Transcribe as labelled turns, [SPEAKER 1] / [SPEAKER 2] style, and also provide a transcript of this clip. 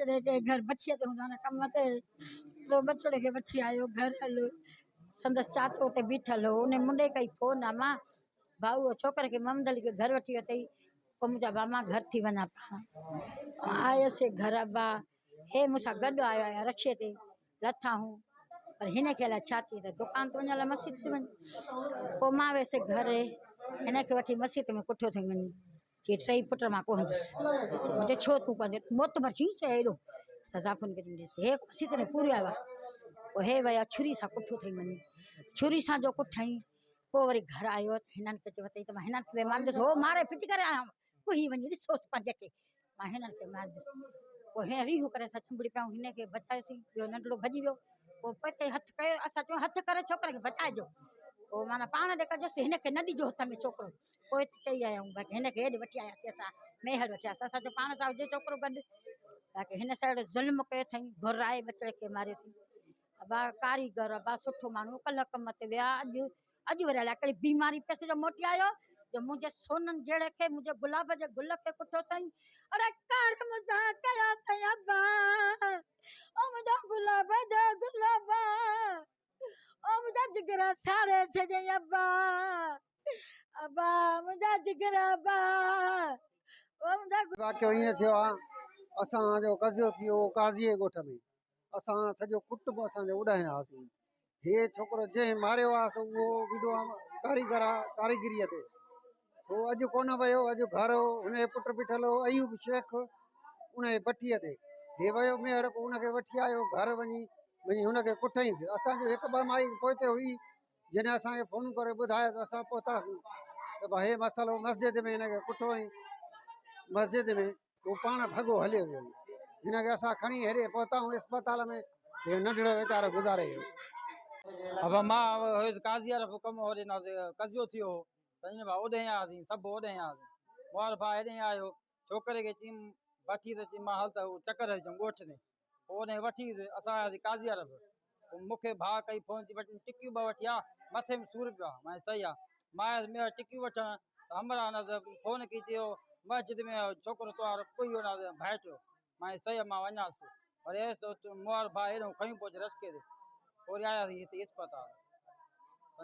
[SPEAKER 1] बछड़े के घर बछिया तो हुन कम ते तो बछड़े के बछी आयो घर हलो संदस चाचो ते बीठल हो उन्हें मुंडे कई फोन आमा भाऊ छोकर के ममदली के घर वठी वतई को मुझा बामा घर थी वना पा आयो से घर बा हे मुसा गड आया रक्षे ते लथा हूं पर हिने के ला छाती ते दुकान तो वना मस्जिद ते को मां वैसे घर हिने के वठी मस्जिद में कुठो थे मन के ट्रई पुट मा को हंदस मुझे छो तू कर मोत मरची एडो सजाफन के दिन हे मस्जिद ने पूरी आवा ओ हे वया छुरी सा कुठो थे मन छुरी सा जो कुठाई को वरी घर आयो हिनन के चवतई त हिनन के मार दस हो मारे पिटी करे आया कोई वनी दिसो पंज के मां हिनन के मार दस को हे रीहू करे सा चुंबड़ी पाऊ हिने के बचायोसी यो नंडड़ो भजी वियो को पते हथ कयो असा चो हथ करे छोकरे के बचाइजो ओ माना पाण दे कजो हिने के नदी जो हथ में छोकरो कोई चई आया बाकी हिने के हेड वठी आया असा मेहर वठी असा जो पाण सा जो छोकरो गड बाकी हिन साइड जुल्म कयो थई घुराए बचड़े के मारियो थी बा कारीगर बा सुठो मानू कल कम ते विया अज वरी अलाए कहिड़ी बीमारी पैसे जो मोटी आयो जो मुझे सोनन जेड़े के मुझे गुलाब जे गुल के कुठो थई अरे कार मुसा कया थई अब्बा ओ मुझा गुलाब जे गुलाबा ओ मुझा जिगरा साड़े छे अब्बा अब्बा मुझा जिगरा अब्बा ओ मुझा
[SPEAKER 2] वाक्य ये थियो असा जो कजियो थियो काजीए गोठ में असा सजो कुटुंब असा जो उड़ायासीं हे छोकरो जे मारियो आस वो विधवा कारीगर कारीगिरी ते तो अज कोन वयो अज घर उन्हें पुट बीठल हो अयूब शेख उन्हें बट्टीअ ते हे वयो मेहर को उनके वठी आयो घर वनी वनी हुनके कुटईस असा जो एक ब माई पोते हुई जने असा के फोन करे बुधाए तो असा पहुतासीं तो भाई मसलो मस्जिद में इनके कुटो मस्जिद में वो पाण भगो हले वियो हिनके असा खणी हेरे पहुताऊं अस्पताल में हे नंढड़ो वीचारो गुज़ारे
[SPEAKER 3] अब मां काज़िया हुकम हो कजियो थियो सही भाउ ओॾे आयासीं सभु ओॾे आयासीं मोहर भाउ हेॾे आयो छोकिरे खे चई वठी त चई मां हल त चकर हलजऊं ॻोठ ते पोइ ओॾे वठी असां आयासीं काज़िया पोइ मूंखे भाउ कई फोन चई टिकियूं ॿ वठी आ मथे में सूर पियो आहे मां सही आहे मां आयुसि ॿीहर टिकियूं वठण त हमरा फोन कई चयो मस्जिद में छोकिरो तव्हां कोई भाइटियो मां सही आहे मां वञासि थो वरी मोहर भाउ हेॾो खयूं पहुचे रस्ते ते वरी आयासीं हिते अस्पताल